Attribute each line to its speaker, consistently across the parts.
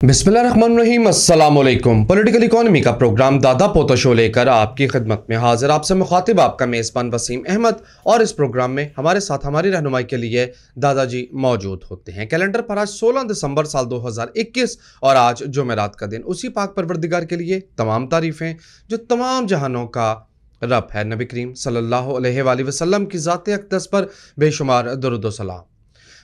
Speaker 1: बिस्मिल्लाहिर्रहमानिर्रहीम, अस्सलामुअलैकुम। Political economy का प्रोग्राम दादा पोता शो लेकर आपकी खिदमत में हाजिर। आपसे मुखातिब आपका मेज़बान वसीम अहमद। और इस प्रोग्राम में हमारे साथ हमारी रहनुमाई के लिए दादाजी मौजूद होते हैं। कैलेंडर पर आज 16 दिसंबर साल 2021 और आज जुमेरात का दिन। उसी पाक परवरदिगार के लिए तमाम तारीफ़ें जो तमाम जहानों का रब है। नबी करीम सल्लल्लाहु अलैहि वसल्लम की ज़ात अक़दस पर बेशुमार दुरूद व सलाम।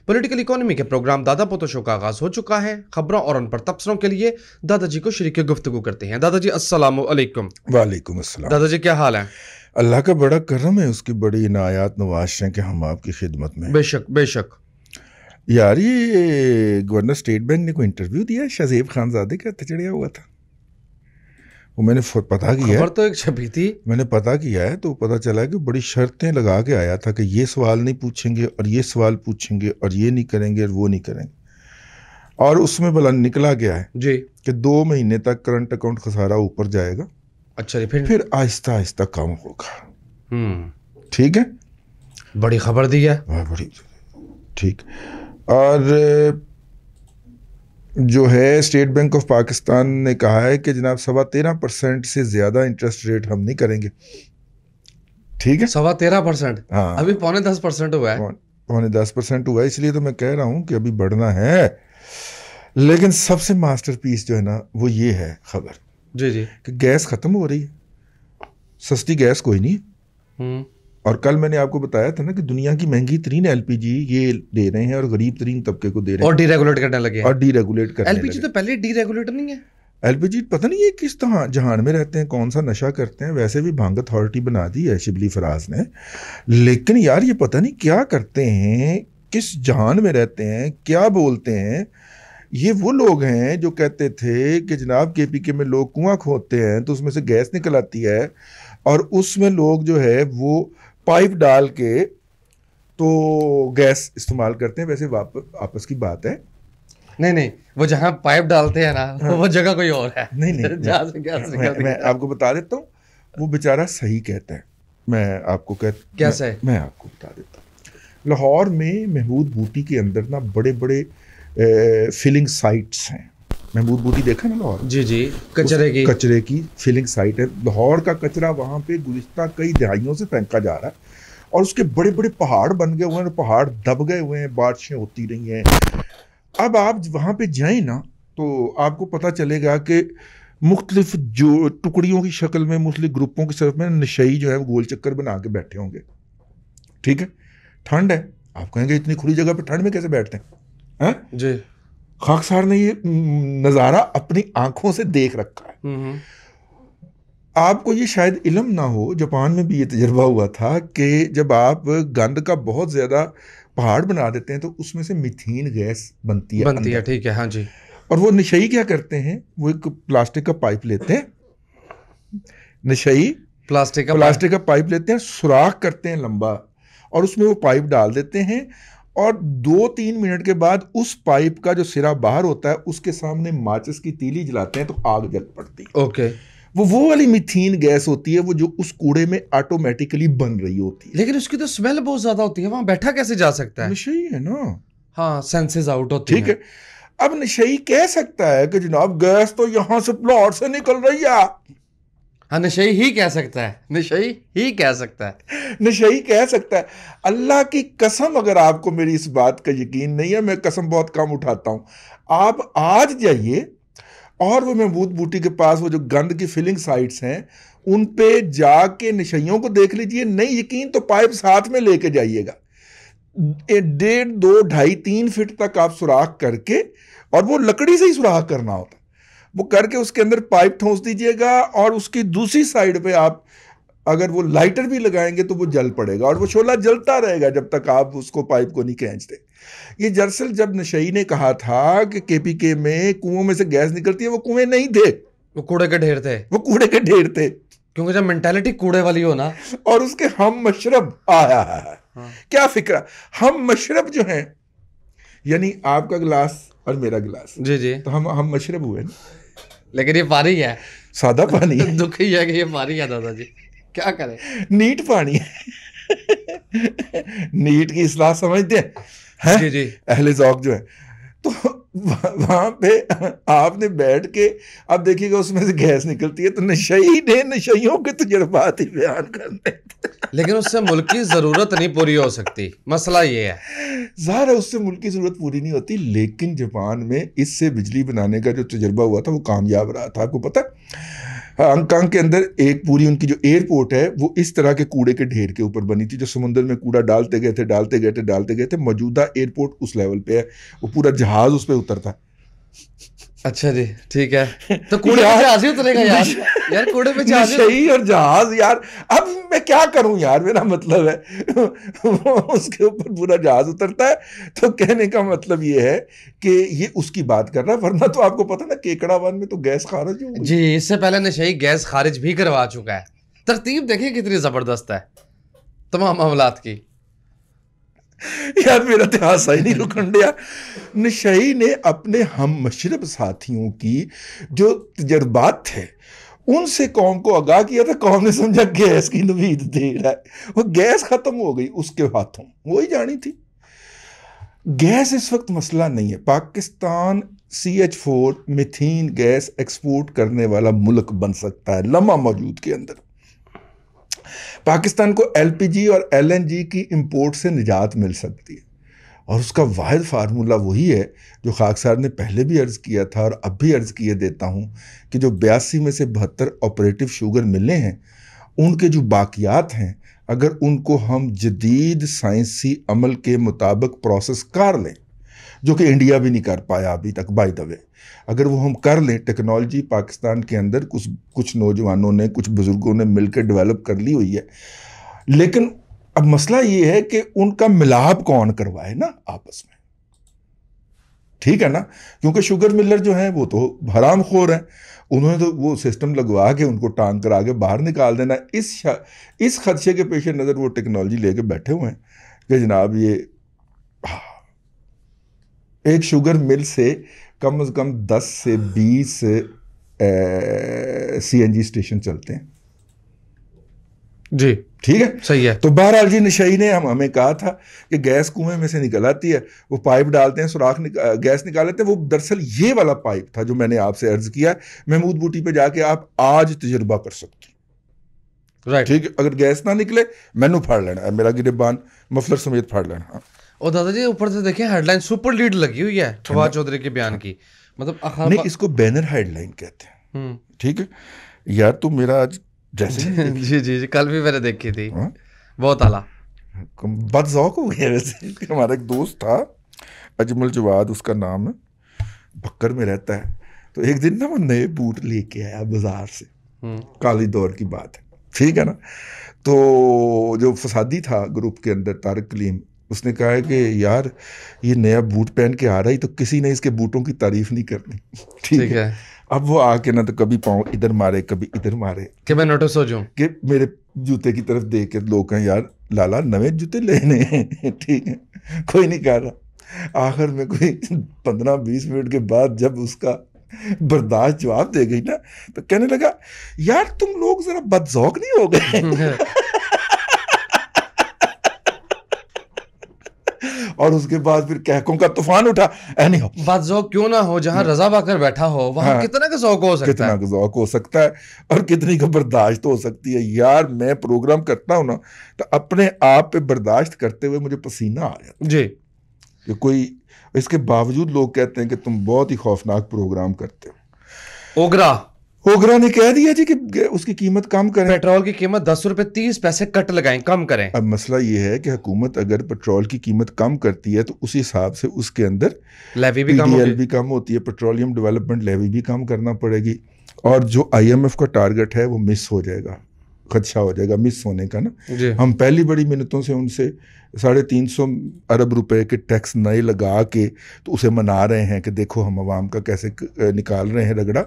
Speaker 1: पॉलिटिकल इकोनॉमी के प्रोग्राम दादा पोतो शो का आगाज हो चुका है। खबरों और उन पर तबसरों के लिए दादाजी को शरीक गुफ्तगू करते हैं। दादाजी अस्सलामु अलैकुम।
Speaker 2: वालेकुम अस्सलाम।
Speaker 1: दादाजी क्या हाल है?
Speaker 2: अल्लाह का बड़ा करम है, उसकी बड़ी इनायात नवाज़ हैं कि हम आपकी खिदमत में।
Speaker 1: बेशक बेशक।
Speaker 2: यार ये गवर्नर स्टेट बैंक ने कोई इंटरव्यू दिया, शाहजेब खानजादे का चढ़िया हुआ था, वो मैंने पता किया,
Speaker 1: खबर तो एक छपी थी,
Speaker 2: मैंने पता किया है तो पता चला कि बड़ी शर्तें लगा के आया था कि ये सवाल नहीं पूछेंगे और ये सवाल पूछेंगे और ये नहीं करेंगे और वो नहीं करेंगे। और उसमें भला निकला गया है
Speaker 1: जी
Speaker 2: कि 2 महीने तक करंट अकाउंट खसारा ऊपर जाएगा।
Speaker 1: अच्छा जी, फिर
Speaker 2: आहिस्ता आहिस्ता कम होगा। ठीक है,
Speaker 1: बड़ी खबर दी है।
Speaker 2: बड़ी ठीक। और जो है स्टेट बैंक ऑफ पाकिस्तान ने कहा है कि जनाब 13.25% से ज़्यादा इंटरेस्ट रेट हम नहीं करेंगे। ठीक है,
Speaker 1: 13.25%।
Speaker 2: हाँ,
Speaker 1: अभी 9.5% हुआ है।
Speaker 2: 9.5% हुआ है, इसलिए तो मैं कह रहा हूँ कि अभी बढ़ना है। लेकिन सबसे मास्टरपीस जो है ना वो ये है खबर
Speaker 1: जी जी
Speaker 2: कि गैस ख़त्म हो रही है, सस्ती गैस कोई नहीं। और कल मैंने आपको बताया था ना कि दुनिया की महंगी तरीन एलपीजी ये दे रहे हैं और गरीब तरीन तबके को दे रहे हैं
Speaker 1: और डीरेगुलेट करने लगे हैं।
Speaker 2: और डीरेगुलेट करने लगे।
Speaker 1: एलपीजी तो पहले डीरेगुलेट नहीं है।
Speaker 2: एलपीजी पता नहीं ये किस तरह जहान में रहते हैं, कौन सा नशा करते हैं। वैसे भी भंग अथॉरिटी बना दी है शिबली फराज ने, लेकिन यार ये पता नहीं क्या करते हैं, किस जहान में रहते हैं, क्या बोलते हैं। ये वो लोग हैं जो कहते थे कि जनाब केपीके में लोग कुआं खोदते हैं तो उसमें से गैस निकल आती है और उसमें लोग जो है वो पाइप डाल के तो गैस इस्तेमाल करते हैं। वैसे आपस की बात है,
Speaker 1: नहीं, वो जहाँ पाइप डालते हैं ना, हाँ, वो जगह कोई और है।
Speaker 2: नहीं मैं आपको बता देता हूँ, वो बेचारा सही कहता है। मैं आपको मैं आपको बता देता हूँ। लाहौर में महमूद बूटी के अंदर ना बड़े बड़े फिलिंग साइट्स हैं। महमूद बूटी देखा ना लाहौर?
Speaker 1: जी जी, कचरे की
Speaker 2: फिलिंग साइट है। लाहौर का कचरा वहाँ पे गुज़िश्ता कई दहाइयों से फेंका जा रहा है और उसके बड़े बड़े पहाड़ बन गए हुए हैं, पहाड़ दब गए हुए हैं, बारिशें होती रही हैं। अब आप वहाँ पे जाएं ना तो आपको पता चलेगा कि मुख्तलिफ जो टुकड़ियों की शक्ल में मुख्तलिफ ग्रुपों की तरफ में नशई जो है वो गोल चक्कर बना के बैठे होंगे। ठीक है, ठंड है, आप कहेंगे इतनी खुली जगह पे ठंड में कैसे बैठते हैं
Speaker 1: जी।
Speaker 2: खाकसार ने ये नज़ारा अपनी आंखों से देख रखा है। आपको ये शायद इल्म ना हो, जापान में भी ये तजर्बा हुआ था कि जब आप गंद का बहुत ज़्यादा पहाड़ बना देते हैं तो उसमें से मीथेन गैस बनती है।
Speaker 1: ठीक है, हाँ जी।
Speaker 2: और वो नशई क्या करते हैं, वो एक प्लास्टिक का पाइप लेते हैं, नशई प्लास्टिक का पाइप लेते हैं, सुराख करते हैं लंबा और उसमें वो पाइप डाल देते हैं और 2-3 मिनट के बाद उस पाइप का जो सिरा बाहर होता है उसके सामने माचिस की तीली जलाते हैं तो आग जल पड़ती है।
Speaker 1: ओके,
Speaker 2: वो वाली मीथेन गैस होती है, वो जो उस कूड़े में ऑटोमेटिकली बन रही होती है।
Speaker 1: लेकिन उसकी तो स्मेल बहुत ज्यादा होती है, वहां बैठा कैसे जा सकता है?
Speaker 2: नशई है ना,
Speaker 1: हाँ, सेंसेस आउट होती
Speaker 2: ठीक है। अब नशई कह सकता है कि जनाब गैस तो यहां से प्लॉट से निकल रही है।
Speaker 1: हाँ, नशई ही कह सकता है, नशई ही कह सकता है,
Speaker 2: नशई कह सकता है। अल्लाह की कसम, अगर आपको मेरी इस बात का यकीन नहीं है, मैं कसम बहुत कम उठाता हूं, आप आज जाइए और वो महमूद बूटी के पास वो जो गंद की फिलिंग साइट्स हैं उन पे जाके नशइयों को देख लीजिए। नहीं यकीन तो पाइप साथ में लेके जाइएगा, 1.5, 2, 2.5, 3 फीट तक आप सुराख करके, और वो लकड़ी से ही सुराख करना होता, वो करके उसके अंदर पाइप ठोंस दीजिएगा और उसकी दूसरी साइड पे आप अगर वो लाइटर भी लगाएंगे तो वो जल पड़ेगा और वो शोला जलता रहेगा जब तक आप उसको पाइप को नहीं खींचते। ये दरअसल जब नशई ने कहा था कि केपीके में कुओं में से गैस निकलती है, वो कुएं नहीं थे,
Speaker 1: वो कूड़े के ढेर थे,
Speaker 2: वो कूड़े के ढेर थे।
Speaker 1: क्योंकि जब मेंटालिटी कूड़े वाली हो ना,
Speaker 2: और उसके हम मशरब आया है। हाँ। क्या फिक्र, हम मशरब जो हैं यानी आपका गिलास और मेरा गिलास,
Speaker 1: जी जी,
Speaker 2: तो हम मशरब हुए ना।
Speaker 1: लेकिन ये पानी है, सादा
Speaker 2: पानी है।
Speaker 1: दुख ही है कि ये पानी है दादाजी, क्या करें,
Speaker 2: नीट पानी है। नीट की इस्लाह समझते हैं जी जी, अहले ज़ौक़ जो है। तो वहां पे आपने बैठ के अब देखिएगा उसमें से गैस निकलती है, तो नशई ने नशइयों के तजुर्बात ही बयान करने थे।
Speaker 1: लेकिन उससे मुल्क की जरूरत नहीं पूरी हो सकती, मसला ये है।
Speaker 2: ज़ाहिर है उससे मुल्क की ज़रूरत पूरी नहीं होती, लेकिन जापान में इससे बिजली बनाने का जो तजुर्बा हुआ था वो कामयाब रहा था। आपको पता है हांगकांग के अंदर एक पूरी उनकी जो एयरपोर्ट है वो इस तरह के कूड़े के ढेर के ऊपर बनी थी, जो समुद्र में कूड़ा डालते गए थे डालते गए थे डालते गए थे। मौजूदा एयरपोर्ट उस लेवल पे है, वो पूरा जहाज उस पर उतरता है।
Speaker 1: अच्छा जी, ठीक है। तो कूड़े पे जहाज ही उतरेगा यार। यार कूड़े पे जहाज
Speaker 2: नशई और जहाज यार, अब मैं क्या करूं यार, मेरा मतलब है उसके ऊपर पूरा जहाज उतरता है। तो कहने का मतलब ये है कि ये उसकी बात कर रहा है, वरना तो आपको पता ना केकड़ा वन में तो गैस खारिज हो गई।
Speaker 1: जी, इससे पहले नशई गैस खारिज भी करवा चुका है। तरतीब देखिए कितनी जबरदस्त है तमाम मामलात की।
Speaker 2: यार मेरा तो हासा ही नहीं रुकन दिया। नशई ने अपने हम मशरब साथियों की जो तजर्बात थे उनसे कौम को आगाह किया था। कौम ने समझा गैस की नवीद दे रहा है, वो गैस खत्म हो गई उसके हाथों, वो ही जानी थी। गैस इस वक्त मसला नहीं है। Pakistan CH4 methane gas export करने वाला मुल्क बन सकता है लम्हा मौजूद के अंदर। पाकिस्तान को LPG और LNG की इंपोर्ट से निजात मिल सकती है, और उसका वाहिद फार्मूला वही है जो खाकसार ने पहले भी अर्ज़ किया था और अब भी अर्ज़ किए देता हूँ कि जो 82 में से 72 ऑपरेटिव शुगर मिले हैं, उनके जो बाकियात हैं, अगर उनको हम जदीद साइंसी अमल के मुताबिक प्रोसेस कर लें, जो कि इंडिया भी नहीं कर पाया अभी तक बाय द वे, अगर वो हम कर लें, टेक्नोलॉजी पाकिस्तान के अंदर कुछ नौजवानों ने, कुछ बुजुर्गों ने मिलकर डेवलप कर ली हुई है। लेकिन अब मसला ये है कि उनका मिलाप कौन करवाए ना आपस में, ठीक है ना, क्योंकि शुगर मिलर जो हैं वो तो हराम खोर हैं। उन्होंने तो वो सिस्टम लगवा के उनको टांग कर आगे बाहर निकाल देना। इस खदशे के पेश नज़र वो टेक्नोलॉजी लेके बैठे हुए हैं कि जनाब ये एक शुगर मिल से कम 10 से 20 CNG स्टेशन चलते हैं।
Speaker 1: जी
Speaker 2: ठीक है,
Speaker 1: सही है।
Speaker 2: तो बहरहाल जी नशई ने हमें कहा था कि गैस कुएं में से निकल आती है, वो पाइप डालते हैं, सुराख गैस निकाल लेते हैं। वो दरअसल ये वाला पाइप था जो मैंने आपसे अर्ज किया। महमूद बूटी पे जाके आप आज तजुर्बा कर सकते हैं,
Speaker 1: राइट।
Speaker 2: ठीक है। अगर गैस ना निकले मैनू फाड़ लेना है, मेरा गिरबान मफलर समेत फाड़ लेना।
Speaker 1: और दादाजी ऊपर से देखिए हेडलाइन सुपर लीड लगी हुई है फवाद चौधरी के बयान की, मतलब
Speaker 2: नहीं, इसको बैनर हेडलाइन कहते हैं, ठीक है यार। तो मेरा आज ड्रेसिंग
Speaker 1: जी जी जी, कल भी मैंने देखी थी, बहुत आला,
Speaker 2: बदज़ौक हो गया। वैसे हमारा एक दोस्त था अजमल जवाद, उसका नाम है, बक्कर में रहता है। तो एक दिन ना वो नए बूट लेके आया बाजार से, काली दौर की बात है, ठीक है ना। तो जो फसादी था ग्रुप के अंदर तारिक कलीम, उसने कहा है कि यार ये नया बूट पहन के आ रहा है तो किसी ने इसके बूटों की तारीफ नहीं करनी, ठीक है। अब वो आके ना तो कभी पाँव इधर मारे कभी इधर मारे
Speaker 1: कि मैं नोटिस हो जाऊं
Speaker 2: कि मेरे जूते की तरफ देख के लोग कहें यार लाला नवे जूते लेने हैं, ठीक है। कोई नहीं कह रहा। आखिर में कोई 15-20 मिनट के बाद जब उसका बर्दाश्त जवाब दे गई ना, तो कहने लगा यार तुम लोग जरा बदजौक नहीं हो गए। और उसके बाद फिर कहकों का तूफान उठा।
Speaker 1: बदजौक क्यों ना हो, जहां रजा बाकर बैठा हो वहां कितना का ज़ौक हो सकता है,
Speaker 2: कितना का ज़ौक हो सकता है और कितनी का बर्दाश्त हो सकती है। यार मैं प्रोग्राम करता हूं ना तो अपने आप पे बर्दाश्त करते हुए मुझे पसीना आ जाता
Speaker 1: जी,
Speaker 2: कि कोई, इसके बावजूद लोग कहते हैं कि तुम बहुत ही खौफनाक प्रोग्राम करते हो। ओगरा ने कह दिया जी कि उसकी कीमत कम करें,
Speaker 1: पेट्रोल की कीमत 10 रुपए 30 पैसे कट लगाएं, कम करें।
Speaker 2: अब मसला ये है कि हुकूमत अगर पेट्रोल की कीमत कम करती है तो उस हिसाब से उसके अंदर
Speaker 1: लेवी भी
Speaker 2: कम होती है, पेट्रोलियम डेवलपमेंट लेवी भी कम करना पड़ेगी, और जो IMF का टारगेट है वो मिस हो जाएगा, खदशा हो जाएगा मिस होने का ना। हम पहली बड़ी मिन्नतों से उनसे 350 अरब रुपए के टैक्स नए लगा के तो उसे मना रहे हैं कि देखो हम आवाम का कैसे निकाल रहे हैं रगड़ा।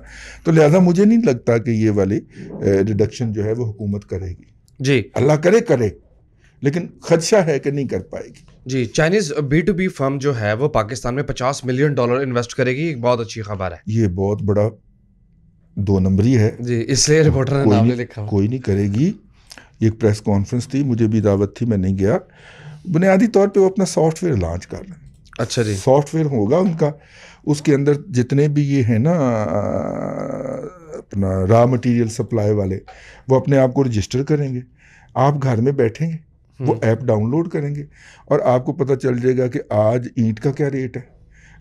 Speaker 2: तो लिहाजा मुझे नहीं लगता कि ये वाली रिडक्शन जो है वो हुकूमत करेगी।
Speaker 1: जी
Speaker 2: अल्लाह करे, लेकिन खदशा है कि नहीं कर पाएगी।
Speaker 1: जी, चाइनीज B2B फर्म जो है वो पाकिस्तान में $50 मिलियन इन्वेस्ट करेगी, एक बहुत अच्छी खबर है।
Speaker 2: ये बहुत बड़ा 2 नंबरी है
Speaker 1: जी, इसलिए रिपोर्टर ने नाम लिखा।
Speaker 2: कोई नहीं करेगी। एक प्रेस कॉन्फ्रेंस थी, मुझे भी दावत थी, मैं नहीं गया। बुनियादी तौर पे वो अपना सॉफ्टवेयर लॉन्च कर रहे हैं।
Speaker 1: अच्छा जी।
Speaker 2: सॉफ्टवेयर होगा उनका, उसके अंदर जितने भी ये है ना अपना रॉ मटेरियल सप्लाई वाले, वो अपने आप को रजिस्टर करेंगे, आप घर में बैठेंगे, वो ऐप डाउनलोड करेंगे और आपको पता चल जाएगा कि आज ईंट का क्या रेट है,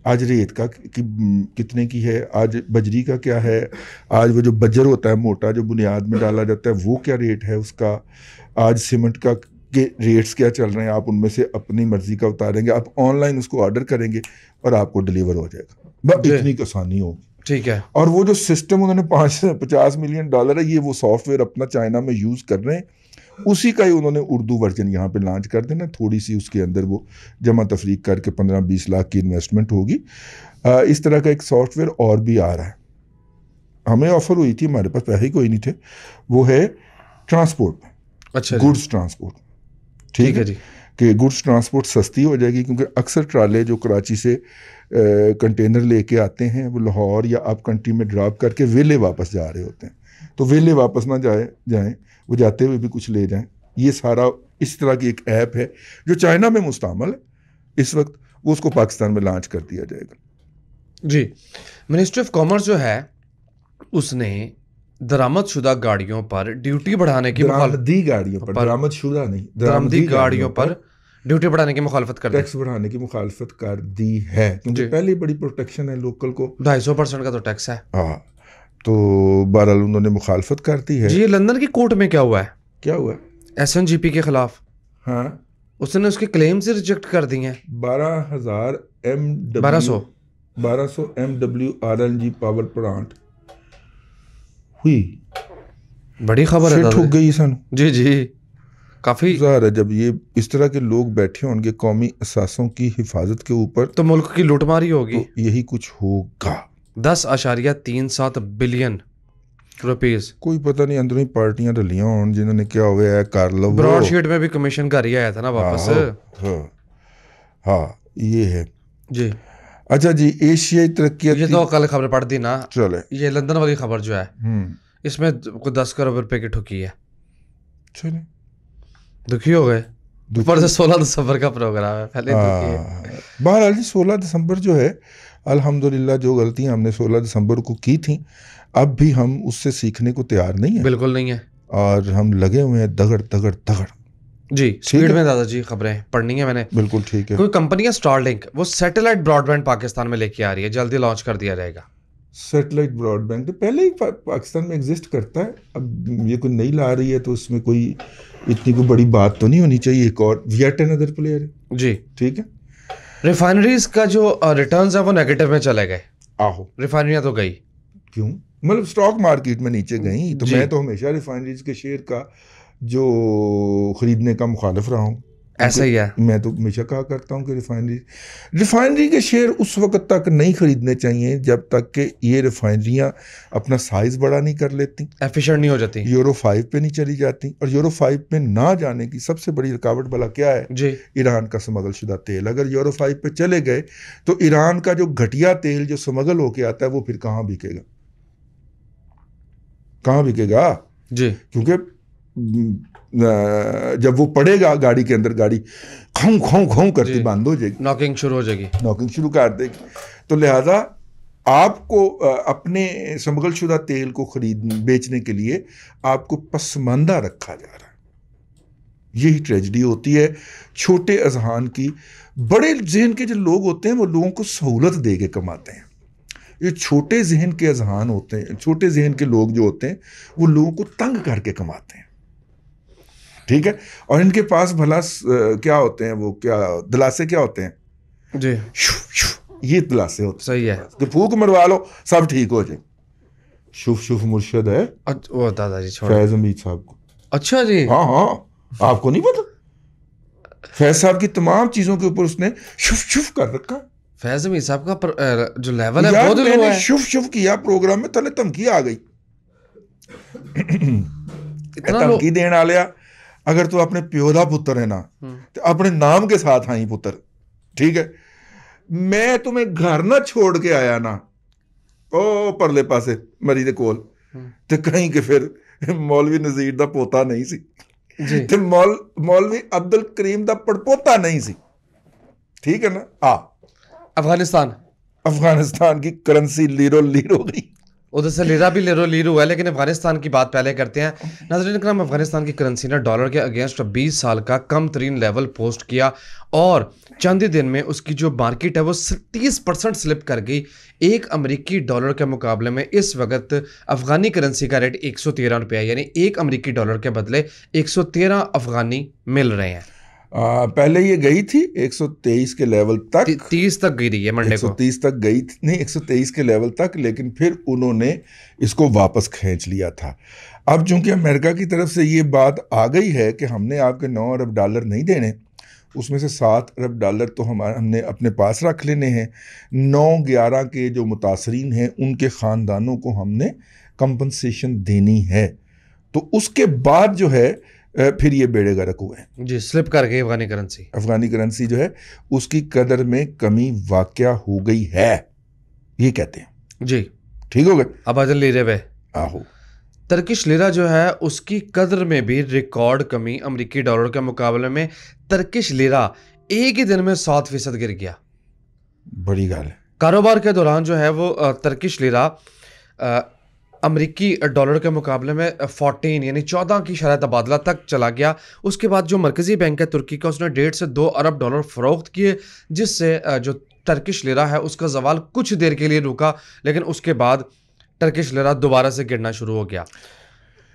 Speaker 2: आज रेत का कितने की है, आज बजरी का क्या है, आज वो जो बजर होता है मोटा जो बुनियाद में डाला जाता है वो क्या रेट है उसका, आज सीमेंट का के रेट्स क्या चल रहे हैं, आप उनमें से अपनी मर्जी का उतारेंगे, आप ऑनलाइन उसको ऑर्डर करेंगे और आपको डिलीवर हो जाएगा। बस इतनी आसानी होगी।
Speaker 1: ठीक है।
Speaker 2: और वो जो सिस्टम उन्होंने $50 मिलियन है, ये वो सॉफ्टवेयर अपना चाइना में यूज़ कर रहे हैं, उसी का ही उन्होंने उर्दू वर्जन यहाँ पे लॉन्च कर देना, थोड़ी सी उसके अंदर वो जमा तफरीक करके 15-20 लाख की इन्वेस्टमेंट होगी। इस तरह का एक सॉफ्टवेयर और भी आ रहा है, हमें ऑफर हुई थी, हमारे पास पैसे ही कोई नहीं थे, वो है ट्रांसपोर्ट में।
Speaker 1: अच्छा,
Speaker 2: गुड्स ट्रांसपोर्ट। ठीक है जी, कि गुड्स ट्रांसपोर्ट सस्ती हो जाएगी, क्योंकि अक्सर ट्राले जो कराची से कंटेनर लेके आते हैं वो लाहौर या आप कंट्री में ड्रॉप करके वेले वापस जा रहे होते हैं, तो वेले वापस ना जाएं, वो जाते हुए भी कुछ ले जाएं। ये सारा इस तरह की एक ऐप है जो चाइना में मुस्तअमल है इस वक्त, वो उसको पाकिस्तान में लॉन्च कर दिया जाएगा
Speaker 1: जी। मिनिस्ट्री ऑफ कॉमर्स जो है उसने दरामदशुदा गाड़ियों पर ड्यूटी बढ़ाने की
Speaker 2: दरामदी गाड़ियों पर, दरामदशुदा नहीं,
Speaker 1: दरामदी गाड़ियों पर ड्यूटी बढ़ाने की मुखालफत कर दी,
Speaker 2: टैक्स बढ़ाने की मुखालफत कर दी है, क्योंकि पहली बड़ी प्रोटेक्शन है लोकल को,
Speaker 1: 250% का तो टैक्स है।
Speaker 2: हाँ, तो बहरहाल उन्होंने मुखालफत कर दी है।
Speaker 1: जी, ये लंदन की कोर्ट में क्या हुआ है?
Speaker 2: क्या हुआ?
Speaker 1: SNGP के खिलाफ,
Speaker 2: हाँ,
Speaker 1: उसने उसके क्लेम से रिजेक्ट कर दिए हैं।
Speaker 2: 1200 MW RLNG पावर प्लांट हुई,
Speaker 1: बड़ी खबर है,
Speaker 2: ठुक गई सन।
Speaker 1: जी जी, काफी
Speaker 2: ज़ाहिर है जब ये इस तरह के लोग बैठे होंगे कौमी असासों की हिफाजत के ऊपर,
Speaker 1: तो मुल्क की लूटमारी होगी,
Speaker 2: तो यही कुछ होगा।
Speaker 1: 10.37 बिलियन रुपीस।
Speaker 2: कोई पता नहीं अंदरों ही पार्टियां रलियां हों जिन्होंने क्या हुआ है कर लो।
Speaker 1: ब्रॉडशीट में भी कमीशन का रिया आया था ना वापस।
Speaker 2: हाँ, ये है
Speaker 1: जी।
Speaker 2: अच्छा जी, एशियाई तरक्की,
Speaker 1: ये तो कल खबर पढ़ दी ना,
Speaker 2: चले
Speaker 1: ये लंदन वाली खबर जो है इसमें 10 करोड़ रुपए की ठुकी है।
Speaker 2: चले
Speaker 1: दुखी हो गए, ऊपर से 16 दिसंबर का प्रोग्राम है, पहले दुखी है।
Speaker 2: बहरहाल जी 16 दिसंबर जो है अल्हम्दुलिल्लाह, जो गलतियां हमने 16 दिसंबर को की थी अब भी हम उससे सीखने को तैयार नहीं है,
Speaker 1: बिल्कुल नहीं है,
Speaker 2: और हम लगे हुए हैं दगड़ दगड़ दगड़।
Speaker 1: जी, स्पीड में दादाजी खबरें पढ़नी है मैंने।
Speaker 2: बिल्कुल ठीक है।
Speaker 1: कोई कंपनी है स्टारलिंक, वो सैटेलाइट ब्रॉडबैंड पाकिस्तान में लेके आ रही है, जल्दी लॉन्च कर दिया जाएगा।
Speaker 2: सैटेलाइट ब्रॉडबैंड तो पहले ही पाकिस्तान में एग्जिस्ट करता है, अब ये कोई नई ला रही है तो उसमें कोई इतनी कोई बड़ी बात तो नहीं होनी चाहिए, एक और येट अनदर प्लेयर है
Speaker 1: जी।
Speaker 2: ठीक है।
Speaker 1: रिफाइनरीज का जो रिटर्न्स है वो नेगेटिव में चले गए।
Speaker 2: आहो,
Speaker 1: रिफाइनरियां तो गई,
Speaker 2: क्यों? मतलब स्टॉक मार्केट में नीचे गई, तो मैं तो हमेशा रिफाइनरीज के शेयर का जो खरीदने का मुखालिफ रहा हूँ।
Speaker 1: ऐसा ही है,
Speaker 2: मैं तो हमेशा कहा करता हूँ कि रिफाइनरी के शेयर उस वक्त तक नहीं खरीदने चाहिए जब तक कि ये रिफाइनरियाँ अपना साइज बड़ा नहीं कर लेती,
Speaker 1: एफिशिएंट नहीं हो जाती,
Speaker 2: यूरो 5 पे नहीं चली जाती। और यूरो 5 पे ना जाने की सबसे बड़ी रुकावट भला क्या है
Speaker 1: जी?
Speaker 2: ईरान का स्मगल शुदा तेल। अगर यूरो 5 पे चले गए तो ईरान का जो घटिया तेल जो स्मगल होके आता है वो फिर कहाँ बिकेगा, कहाँ बिकेगा
Speaker 1: जी?
Speaker 2: क्योंकि जब वो पड़ेगा गाड़ी के अंदर, गाड़ी खों खों खों करती बंद हो जाएगी,
Speaker 1: नॉकिंग शुरू हो जाएगी,
Speaker 2: नॉकिंग शुरू कर देगी। तो लिहाजा आपको अपने स्मगल शुदा तेल को बेचने के लिए आपको पसमानदा रखा जा रहा है। यही ट्रेजेडी होती है छोटे अजहान की। बड़े जहन के जो लोग होते हैं वो लोगों को सहूलत दे के कमाते हैं। ये छोटे जहन के अजहान होते हैं, छोटे जहन के लोग जो होते हैं वो लोगों को तंग करके कमाते हैं, ठीक है। और इनके पास भला क्या होते हैं, वो क्या दिलासे क्या होते हैं
Speaker 1: जी,
Speaker 2: ये दिलासे होते हैं,
Speaker 1: सही है
Speaker 2: कि फूक मरवा लो सब ठीक हो जाए। शुफ शुफ मुर्शद है
Speaker 1: वो दादाजी
Speaker 2: फैज हमीद साहब को।
Speaker 1: अच्छा जी,
Speaker 2: हाँ हाँ, आपको नहीं पता? फैज साहब की तमाम चीजों के ऊपर उसने शुफ शुफ कर रखा।
Speaker 1: फैज हमीद साहब का जो लेवल है बहुत लो है।
Speaker 2: शुफ शुफ किया प्रोग्राम में, तले धमकी आ गई। धमकी देने आ लिया, अगर तू अपने प्यो दा पुत्र है ना तो अपने नाम के साथ आई पुत्र, ठीक है। मैं तुम्हें घर ना छोड़ के आया ना ओ परले पासे मरी दे कोल, तो कहीं के फिर मौलवी नज़ीर दा पोता नहीं सी, ते मौलवी अब्दुल करीम दा पड़पोता नहीं सी, ठीक है ना। अफगानिस्तान की करेंसी लीरो हो गई।
Speaker 1: उधर से लीरा भी लीरो हुआ है, लेकिन अफगानिस्तान की बात पहले करते हैं। नाज़रीन करम, अफगानिस्तान की करेंसी ने डॉलर के अगेंस्ट 20 साल का कम तरीन लेवल पोस्ट किया और चंद ही दिन में उसकी जो मार्केट है वो 30% स्लिप कर गई। एक अमेरिकी डॉलर के मुकाबले में इस वक्त अफगानी करेंसी का रेट 113 रुपया है, यानी एक अमेरिकी डॉलर के बदले 113 अफगानी मिल रहे हैं।
Speaker 2: पहले ये गई थी 123 के लेवल तक,
Speaker 1: 30 तक गई रही है मंडे को।
Speaker 2: 130 तक गई थी, नहीं 123 के लेवल तक, लेकिन फिर उन्होंने इसको वापस खींच लिया था। अब चूंकि अमेरिका की तरफ से ये बात आ गई है कि हमने आपके 9 अरब डॉलर नहीं देने, उसमें से 7 अरब डॉलर तो हमने अपने पास रख लेने हैं। 9-11 के जो मुतासरीन हैं उनके ख़ानदानों को हमने कंपनसेशन देनी है। तो उसके बाद जो है फिर ये बेड़े गर्क हुए हैं
Speaker 1: जी, स्लिप कर गई अफगानी करेंसी
Speaker 2: जो है उसकी कदर में कमी वाक़या हो गई है, ये कहते हैं
Speaker 1: जी।
Speaker 2: ठीक हो गए।
Speaker 1: अब अजल लीरे पे
Speaker 2: आहो,
Speaker 1: तर्किश लीरा जो है उसकी कदर में भी रिकॉर्ड कमी। अमेरिकी डॉलर के मुकाबले में तर्किश लीरा एक ही दिन में 7% गिर गया।
Speaker 2: बड़ी गल है।
Speaker 1: कारोबार के दौरान जो है वो तर्किश लीरा अमेरिकी डॉलर के मुकाबले में 14 यानी 14 की शरह तबादला तक चला गया। उसके बाद जो मरकज़ी बैंक है तुर्की का, उसने 1.5 से 2 अरब डॉलर फ़रोख्त किए, जिससे जो टर्किश लिरा है उसका जवाल कुछ देर के लिए रुका, लेकिन उसके बाद टर्किश लिरा दोबारा से गिरना शुरू हो गया।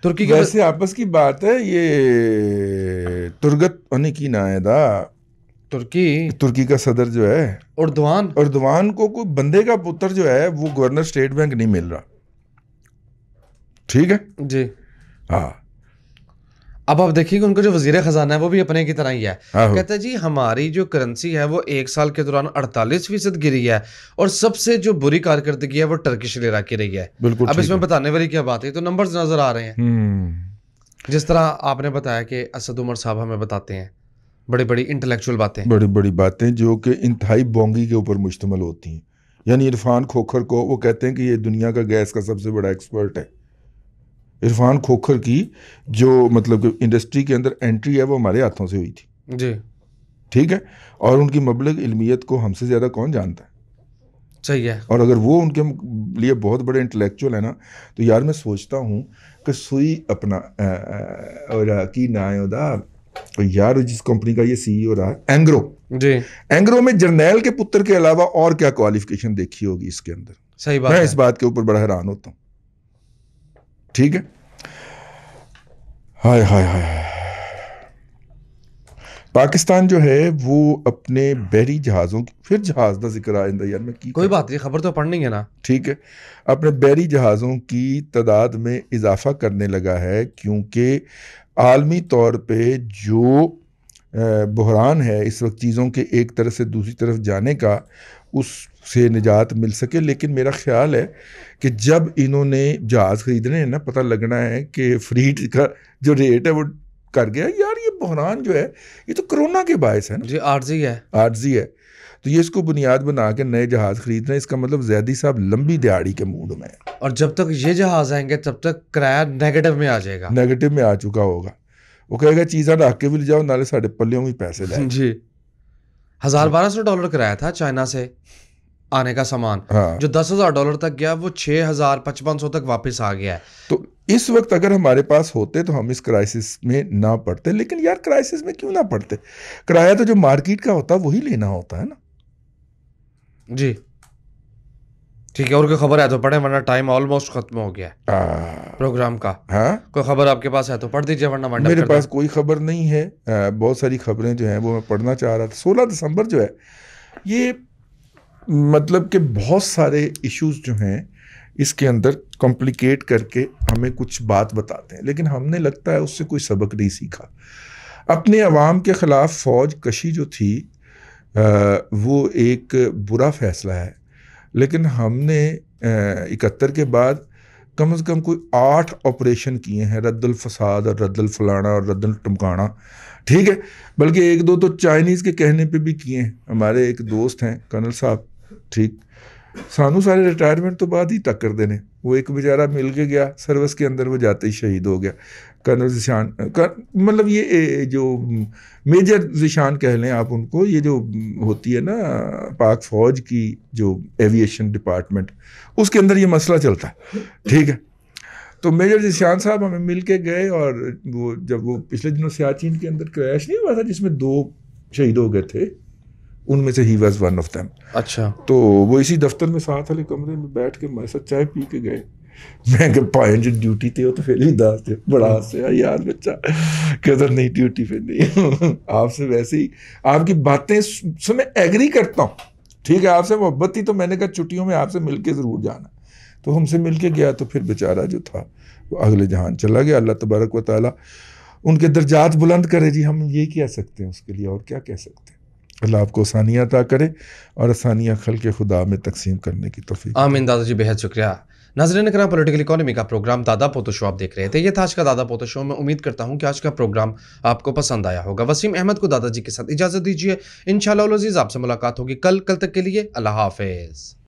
Speaker 1: तुर्की के
Speaker 2: वैसे आपस की बात है, ये तुर्गत होने की नायदा तुर्की का सदर जो है उर्दवान को कोई बंदे का पुत्र जो है वो गवर्नर स्टेट बैंक नहीं मिल रहा। ठीक है
Speaker 1: जी।
Speaker 2: हाँ,
Speaker 1: अब आप देखिए उनका जो वजीर खजाना है वो भी अपने की तरह ही है। कहते हैं जी हमारी जो करेंसी है वो 1 साल के दौरान 48% गिरी है और सबसे जो बुरी कारकर्दगी है वो टर्किश लिरा की रही है।
Speaker 2: बिल्कुल।
Speaker 1: अब इसमें बताने वाली क्या बात है, तो नंबर्स नजर आ रहे हैं। जिस तरह आपने बताया कि असद उमर साहब हमें बताते हैं बड़ी बड़ी इंटेलेक्चुअल बातें,
Speaker 2: बड़ी बातें जो कि इंतहाई बोंगी के ऊपर मुश्तमिल होती हैं। यानी इरफान खोखर को वो कहते हैं कि ये दुनिया का गैस का सबसे बड़ा एक्सपर्ट है। इरफान खोखर की जो मतलब कि इंडस्ट्री के अंदर एंट्री है वो हमारे हाथों से हुई थी
Speaker 1: जी।
Speaker 2: ठीक है, और उनकी मबलग इल्मियत को हमसे ज़्यादा कौन जानता है।
Speaker 1: सही है।
Speaker 2: और अगर वो उनके लिए बहुत बड़े इंटेलेक्चुअल है ना, तो यार मैं सोचता हूँ कि सुई अपना और की ना है यार जिस कंपनी का ये CEO रहा है एंग्रो में जर्नैल के पुत्र के अलावा और क्या क्वालिफिकेशन देखी होगी इसके अंदर।
Speaker 1: सही बात
Speaker 2: मैं इस बात के ऊपर बड़ा हैरान होता हूँ। ठीक है, हाय हाय हाय। पाकिस्तान जो है वो अपने बहरी जहाज़ों की, फिर जहाज़ का जिक्र आ जाता यार, मैं की
Speaker 1: कोई बात नहीं, खबर तो पढ़नी है ना।
Speaker 2: ठीक है, अपने बहरी जहाज़ों की तादाद में इजाफा करने लगा है, क्योंकि आलमी तौर पे जो बहरान है इस वक्त चीज़ों के एक तरफ से दूसरी तरफ जाने का, उससे निजात मिल सके। लेकिन मेरा ख्याल है कि जब इन्होंने जहाज़ ख़रीदने हैं ना, पता लगना है कि फ्रीट का जो रेट है वो कर गया। यार ये बहरान जो है ये तो कोरोना के बायस है ना जी, आर्जी है। तो ये इसको बुनियाद बना के नए जहाज़ खरीद रहे हैं, इसका मतलब ज़ैदी साहब लंबी दिहाड़ी के मूड में है।
Speaker 1: और जब तक ये जहाज़ आएंगे तब तक किराया नेगेटिव में आ जाएगा,
Speaker 2: नेगेटिव में आ चुका होगा। वो कहेगा चीज़ा रख के भी ले जाओ, नाले साढ़े पल्लियों में पैसे लाए
Speaker 1: जी। $1,200 किराया था चाइना से आने का सामान।
Speaker 2: हाँ।
Speaker 1: जो $10,000 तक गया वो 6,500 तक वापस आ गया है।
Speaker 2: तो इस वक्त अगर हमारे पास होते तो हम इस क्राइसिस में ना पड़ते। लेकिन यार क्राइसिस में क्यों ना पड़ते, किराया तो जो मार्केट का होता है वही लेना होता है ना
Speaker 1: जी। ठीक है, और कोई खबर है तो पढ़े, वरना टाइम ऑलमोस्ट खत्म हो गया है प्रोग्राम का।
Speaker 2: हाँ,
Speaker 1: कोई खबर आपके पास है तो पढ़ दीजिए, वरना
Speaker 2: मेरे पास कोई खबर नहीं है। बहुत सारी खबरें जो हैं वो मैं पढ़ना चाह रहा था। 16 दिसंबर जो है ये मतलब कि बहुत सारे इश्यूज जो हैं इसके अंदर कॉम्प्लिकेट करके हमें कुछ बात बताते हैं, लेकिन हमने लगता है उससे कोई सबक नहीं सीखा। अपने अवाम के ख़िलाफ़ फ़ौज कशी जो थी वो एक बुरा फ़ैसला है, लेकिन हमने 71 के बाद कम से कम कोई 8 ऑपरेशन किए हैं, रद्दुल फसाद और रद्दुल फलाना और रद्दुल टमकाना। ठीक है, बल्कि 1-2 तो चाइनीज़ के कहने पे भी किए हैं। हमारे एक दोस्त हैं कर्नल साहब, ठीक, सानू सारे रिटायरमेंट तो बाद ही टक्कर देने। वो एक बेचारा मिल के गया सर्विस के अंदर, वो जाते ही शहीद हो गया। कर्नल ज़िशान मतलब ये जो मेजर ज़िशान कह लें आप उनको, ये जो होती है ना पाक फ़ौज की जो एविएशन डिपार्टमेंट, उसके अंदर ये मसला चलता है, ठीक है। तो मेजर ज़िशान साहब हमें मिल के गए, और वो जब वो पिछले दिनों सियाचिन के अंदर क्रैश नहीं हुआ था जिसमें 2 शहीद हो गए थे, उनमें से he was one of them.
Speaker 1: अच्छा।
Speaker 2: तो वो इसी दफ्तर में साथ वाले कमरे में बैठ के मेरे साथ चाय पी के गए। मैं कि पाए जो ड्यूटी थे वो तो फिर भी दास थे, बड़ा हंसे यार बच्चा, कहता नहीं ड्यूटी पे नहीं आपसे वैसे ही आपकी बातें से मैं एग्री करता हूँ, ठीक है, आपसे मोहब्बत थी तो मैंने कहा छुट्टियों में आपसे मिल के ज़रूर जाना। तो हमसे मिल के गया, तो फिर बेचारा जो था वो अगले जहान चला गया। अल्लाह तबारक व तआला उनके दर्जात बुलंद करे जी, हम ये कह सकते हैं उसके लिए, और क्या कह सकते हैं। अल्लाह आपको आसानियाँ अता करे और आसानियाँ खल्क़ खुदा में तकसीम करने की तौफीक।
Speaker 1: आमीन दादाजी, बेहद शुक्रिया। नाज़रीन करम, पॉलिटिकल इकोनॉमी का प्रोग्राम दादा पोतो शो आप देख रहे थे। ये था आज का दादा पोतो शो। मैं उम्मीद करता हूँ कि आज का प्रोग्राम आपको पसंद आया होगा। वसीम अहमद को दादाजी के साथ इजाज़त दीजिए। इंशाअल्लाह अज़ीज़ आपसे मुलाकात होगी कल तक के लिए अल्लाह हाफ़िज़।